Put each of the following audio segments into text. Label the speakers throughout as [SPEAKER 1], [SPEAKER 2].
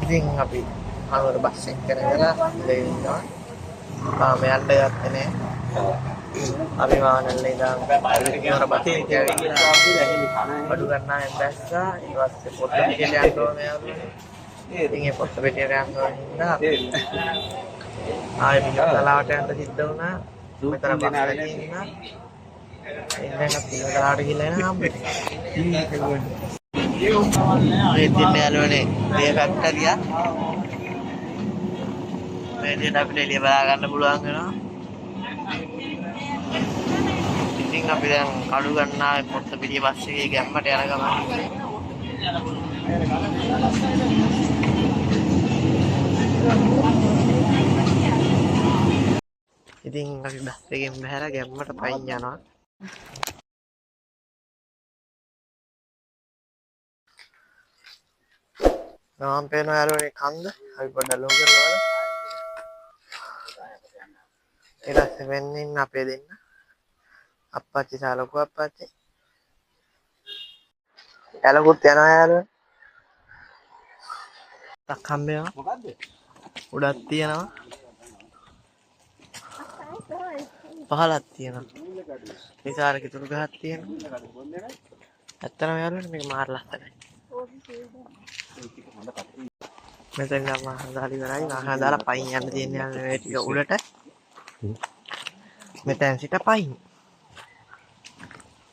[SPEAKER 1] ඉතින් අපි අනුර බස් එක කරගෙන ඉඳලා තාම යන්න ගත්තේ නෑ. අපි වාහනවල ඉඳන් අනුර බස් එක අඩු ගන්නා දැස්සා ඊට පස්සේ පොත් පිටියට යන්න ඕනේ යාළුවනේ. ඉතින් ඒ පොත් පිටියට යන්න ඕනේ හින්දා ආයෙ පිටතලාවට යන්න සිද්ධ වුණා. මෙතන බස් එකේ ඉන්නා. ඉතින් අපි පිටතලාවට ගිහලා එන හම්බෙන්නේ. මේ ඉතින් යාළුවනේ මේ පැත්ත ගියා. මේ විදිහට අපිට එළිය බලා ගන්න පුළුවන් වෙනවා. ඉතින් අපි දැන් කඩු ගන්නා පොත්ත පිටිය බස් එකේ ගැම්මට යන ගමන් ඉතින් අපි බස් එකෙන් බහැලා ගැම්මට පයින් යනවා. නම් පේනවා යාළුවනේ කන්ද. අපි පොඩ්ඩක් ලෝ කරනවා. ඊට පස්සේ වෙන්නේ ඉන්න අපේ දෙන්න. අප්පච්චි සහ ලොකු අප්පච්චි. එලකුත් යනවා යාළුවනේ. ටක් හම්බෙනවා. මොකද්ද? උඩක් තියෙනවා. පහලක් තියෙනවා. විසාර කිතුරු ගහක් තියෙනවා. ඇත්තටම යාළුවනේ මේක මාර ලස්සනයි. මෙතන නම් මහා දාලි කරයි මහා දාලා පයින් යන්න තියෙන මේ ටික උඩට. මෙතෙන් සිට පයින්.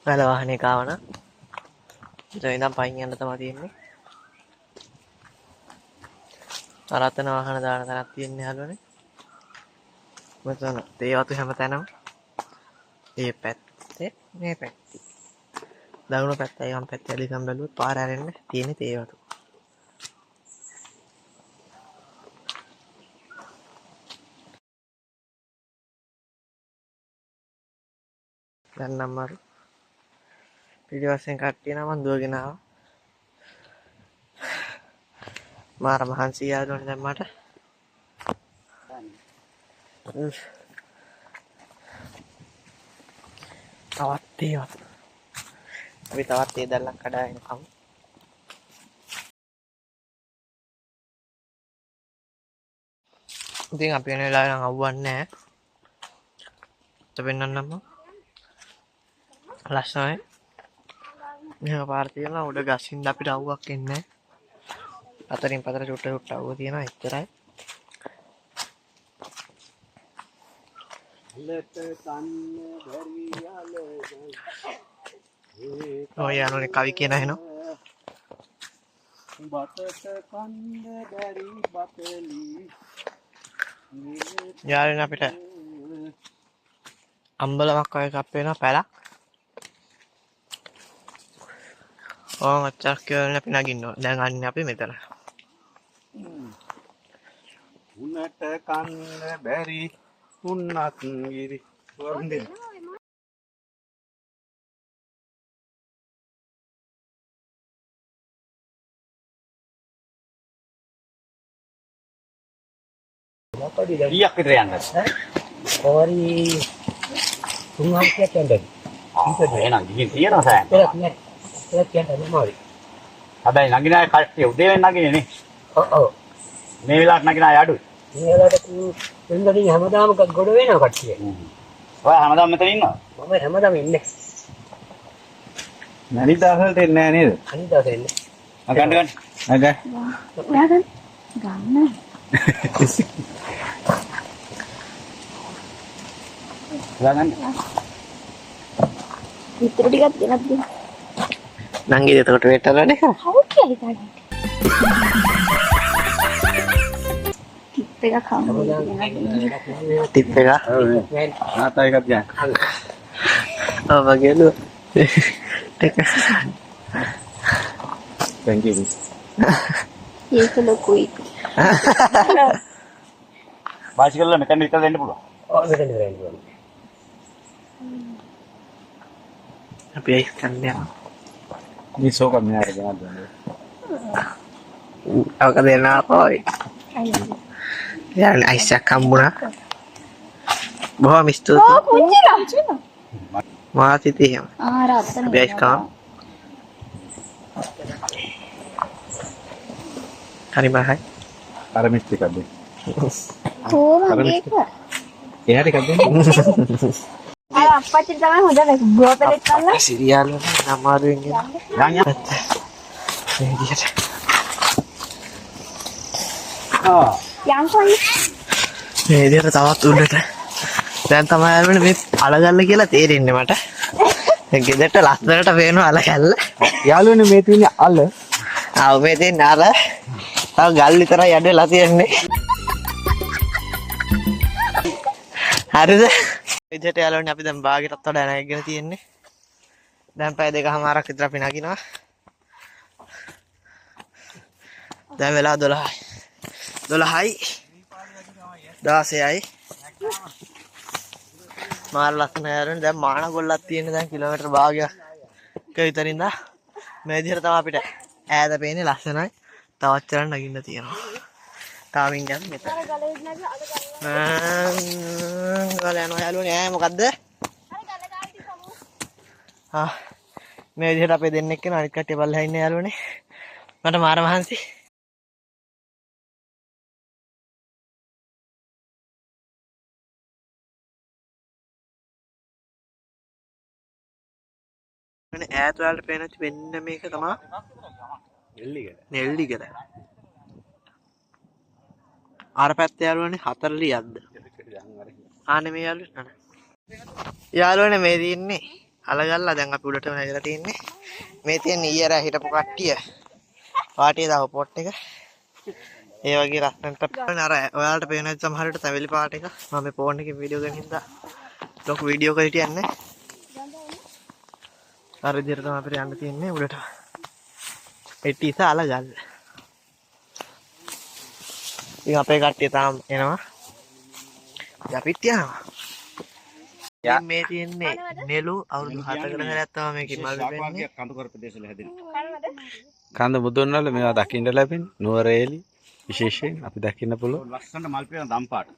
[SPEAKER 1] වැල වාහනේ කාවන. එතන ඉඳන් පයින් යන්න තමයි තියෙන්නේ. අරතන වාහන දාන තරක් තියෙන්නේ යාළුවනේ. මෙතන තේවතු හැමතැනම. මේ පැත්තේ මේ පැත්තේ. දකුණු පැත්තයි වම් පැත්තයි අලිකම් බැලුවොත් පාර ඇරෙන්න තියෙන්නේ තේවතු. දැන් නම් මාරු පිටිපස්සෙන් කට්ටිය නම් මන් දුවගෙන ආවා. මාර මහන්සි යාළුවනේ දැන් මට. තවත් තේවත්. අපි තවත් තේ දැල්ලක් කඩාගෙන කමු. ඉතින් අපි වෙන වෙලාවෙ නම් අවුවන්නේ නැහැ. පෙන්නන්නම්ම. ලස්සනයි. මෙහෙම පාර තියෙනවා උඩ ගසින්ද අපිට අවුවක් එන්නේ නැහැ. අතරින් පතර චුට්ට අවුව තියෙනවා එච්චරයි. ඔය යනෝනේ කවි කියන එහෙනම්. බතට කන්ද බැරි බතලි. යාළුවනේ අපිට අම්බලමක් වගේ එකක් වෙනවා පැලක්. ඕන් අච්චක් කියලා අපි නගින්න ඕන. දැන් අන්නේ අපි මෙතන. උනට කන්න බැරි උන්නත් ගිරි වන්දේ.
[SPEAKER 2] ඊයක් විතර යන්නද?
[SPEAKER 3] ඕරි 3-4ක් යන්නද?
[SPEAKER 2] ඉතින් එහෙනම් ගිහින් තියනවා සෑන්.
[SPEAKER 3] ඒක කියන්නේ මොකද?
[SPEAKER 2] හැබැයි නගිනාය කට්ටිය උදේ වෙන්න නගිනේ නේ.
[SPEAKER 3] ඔව්.
[SPEAKER 2] මේ වෙලාවට නගිනාය අඩුයි.
[SPEAKER 3] මේ වෙලාවට දෙන්නදී හැමදාම ගොඩ වෙනවා කට්ටිය.
[SPEAKER 2] ඔය හැමදාම මෙතන ඉන්නවා.
[SPEAKER 3] මම හැමදාම ඉන්නේ.
[SPEAKER 2] නැනි දවසට එන්නේ නැහැ නේද?
[SPEAKER 3] අනිදාට එන්නේ.
[SPEAKER 2] ගන්න ගන්න. නග.
[SPEAKER 4] ඔයා ගන්න. ගන්න.
[SPEAKER 2] ගන්න.
[SPEAKER 4] විතර ටිකක් දෙන්නත් දෙන්න.
[SPEAKER 1] නංගිද එතකොට වෙටරනේ.
[SPEAKER 4] හවු කියයි ගන්න. ටිප් එකක් හම්බුනේ.
[SPEAKER 1] ටිප් එක.
[SPEAKER 2] ආතා එකක් ගන්න.
[SPEAKER 1] ඔව් වගේලු. ටික.
[SPEAKER 2] thank you.
[SPEAKER 4] ඒක ලොකුයි.
[SPEAKER 2] බයිසිකල් වල මෙතන විතර දෙන්න පුළුවන්.
[SPEAKER 3] ඔව් මෙතන ඉවරයි.
[SPEAKER 1] අපි අයිස් කන්නේ.
[SPEAKER 2] මේ සෝක මෙයාට ගන්න දුන්නේ.
[SPEAKER 1] අවක දෙන්නා කොයි. යාළුවනේ අයිස් එකක් හම්බුණා. බොහොම ස්තුතියි.
[SPEAKER 4] ඔව් කුංචිලා.
[SPEAKER 1] මාත් හිතේ එහෙම.
[SPEAKER 4] රත්තරන්.
[SPEAKER 1] අපි අයිස් කාම්. හරි බයි.
[SPEAKER 2] අර මිස් ටිකක් දෙන්න.
[SPEAKER 4] කොහොමද ඒක?
[SPEAKER 2] එහා ටිකක් දෙන්න.
[SPEAKER 4] අර අප්පච්චි තමයි හොඳ ගෝපලෙක් කරලා.
[SPEAKER 1] සිරියාල අමාරුවෙන් ගෙන.
[SPEAKER 2] යන් යන්.
[SPEAKER 1] මේ විදියට.
[SPEAKER 4] යන්කෝ.
[SPEAKER 1] මේ විදියට තවත් උඩට. දැන් තමයි ආවනේ මේ අලගල්ල කියලා තේරෙන්නේ මට. දැන් ගෙදරට ලස්සනට පේනවා අලගල්ල.
[SPEAKER 2] යාළුවනේ මේ තියෙන්නේ අල.
[SPEAKER 1] ආව මේ තියෙන්නේ අල. තව ගල් විතරයි යඩේලා තියෙන්නේ. හරිද? විදියට යාළුවනේ අපි දැන් බාගෙටත් වඩා නැගගෙන තියෙන්නේ. දැන් පැය දෙකමාරක් විතර අපි නගිනවා. දැන් වෙලා 12යි. 12යි 16යි මාර ලස්සන යාළුවනේ දැන් මානගොල්ලක් තියෙන දැන් කිලෝමීටර් භාගයක් විතරින්ද මේ විදිහට තමයි අපිට ඈත පේන්නේ ලස්සනයි තවත් චරණ නගින්න තියෙනවා තාමින් යන්නේ මෙතන ගල යනවා යාළුවනේ ඈ මොකද්ද මේ විදිහට අපේ දෙන්නෙක් කෙනා අනිත් කට්ටිය පල්ලෙහා ඉන්නේ යාළුවනේ මට මාර මහන්සි ඈත වලට පේන වෙන්න මේක තමයි නෙල්ලිගල අර පැත්තේ යාළුවනේ 40ක්ද ආනේ මේ යාළුවනේ මේ තියෙන්නේ අලගල්ලා දැන් අපි උඩට නැගලා තින්නේ මේ තියෙන්නේ ඊයර හිටපු කට්ටිය පාටියේ දාව පොට් එක ඒ වගේ ලස්සනට අර ඔයාලට පේන සමහර විට තැවිලි පාට එක මම මේ ෆෝන් එකේ වීඩියෝ ගන්න හින්දා ලොකු වීඩියෝ එකක් හිටියන්නේ අර විදිහට තමයි අපිට යන්න තියෙන්නේ උඩට. එට්ටිස අලගල්ල. ඉතින් අපේ කට්ටිය තාම එනවා. අපිත් යනවා. දැන් මේ තියෙන්නේ නෙළු අවුරුදු 7කට හැරයක් තමයි මේකේ මල් වෙන්නේ.
[SPEAKER 2] කඳු කර ප්‍රදේශවල හැදෙන්නේ. කඳ මුදුන්වල මේවා දකින්න ලැබෙන්නේ. නුවරඑලි විශේෂයෙන් අපි දකින්න පුළුවන්. ලස්සන මල් පේන දම් පාට.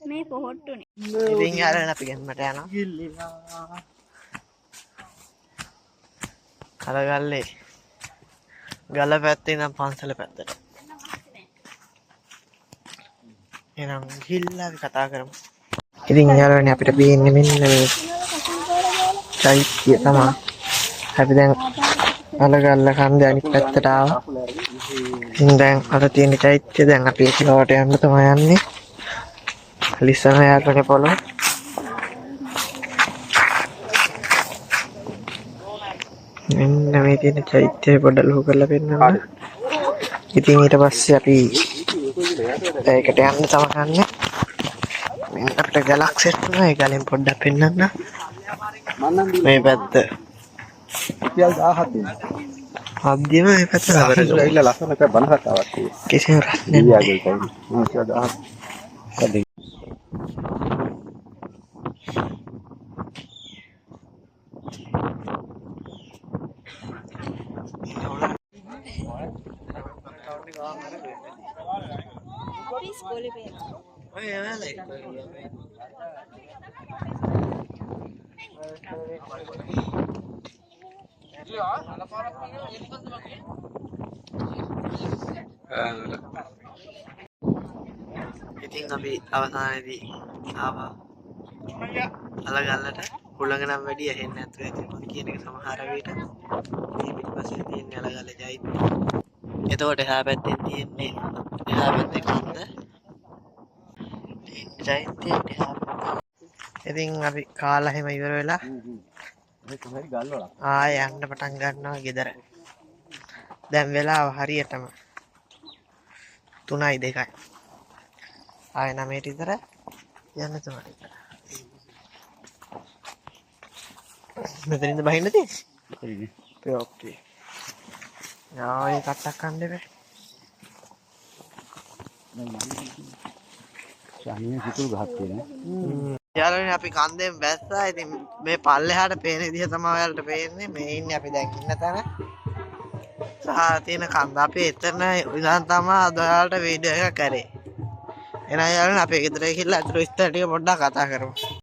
[SPEAKER 4] මේ පොහොට්ටුනේ.
[SPEAKER 1] ඉතින් යාළුවනේ අපි ගෙන්නට යනවා. අලගල්ලේ ගල පැත්තේ ඉඳන් පන්සල පැත්තට. එහෙනම් ගිහිල්ලා අපි කතා කරමු. ඉතින් යාළුවනේ අපිට පේන්නේ මෙන්න මේ චෛත්‍ය තමයි. අපි දැන් අලගල්ල කන්දේ අනිත් පැත්තට ආවා. ඉතින් දැන් අර තියෙන චෛත්‍ය දැන් අපි ඒකවට යන්න තමයි යන්නේ. ලිස්සන යාළුවනේ පොළොව. මෙන්න මේ තියෙන චෛත්‍යය පොඩ්ඩක් ලොකු කරලා පෙන්නන්න. ඉතින් ඊට පස්සේ අපි ඒකට යන්න තමයි යන්නේ. මෙන්න අපිට ගලක් සෙට් වුණා. ඒ ගලෙන් පොඩ්ඩක් පෙන්නන්න. මේ පැත්ත.
[SPEAKER 2] රුපියල් 1000ක් දෙන්න.
[SPEAKER 1] අද්දියම මේ පැත්ත නතර කරලා
[SPEAKER 2] ඉල්ල ලස්සනට බනහක් ආවක් තියෙනවා.
[SPEAKER 1] කිසිම ප්‍රශ්නයක්
[SPEAKER 2] ඊයාගේ කයි. රුපියල් 1000ක්. කඩේ.
[SPEAKER 1] ඉතින් අපි අවසානයේදී ආවා අලගල්ලට හුළඟ නම් වැඩි ඇහෙන්නේ නැතුව ඉතින් මම කියන එක සමහර විට මේ පිටිපස්සේ තියෙන අලගල්ල ජයිත්. එතකොට එහා පැත්තේ තියෙන්නේ එහා පැත්තේ කන්ද. ජයිත් එහා පැත්තේ. ඉතින් අපි කාලා හැම ඉවර වෙලා ආය යන්න පටන් ගන්නවා ගෙදර. දැන් වෙලාව හරියටම 3:02. ආය 9ට විතර යන්න තමයි. මෙතනින්ද බහින්න තියෙන්නේ. ඕකේ. යායි කට්ටක් කන්න බෑ.
[SPEAKER 2] ශානිය හිතුව ගහක් තියෙනවා.
[SPEAKER 1] යාළුවනේ අපි කන්දෙන් බැස්සා. ඉතින් මේ පල්ලෙහාට පේන විදිහ තමයි ඔයාලට පේන්නේ. මේ ඉන්නේ අපි දැන් ඉන්න තැන. සහ තියෙන කන්ද අපි එතන ඉඳන් තමයි අද ඔයාලට වීඩියෝ එකක් කරේ. එහෙනම් යාළුවනේ අපි ගෙදර ගිහිල්ලා අතට විස්තර ටික පොඩ්ඩක් කතා කරමු.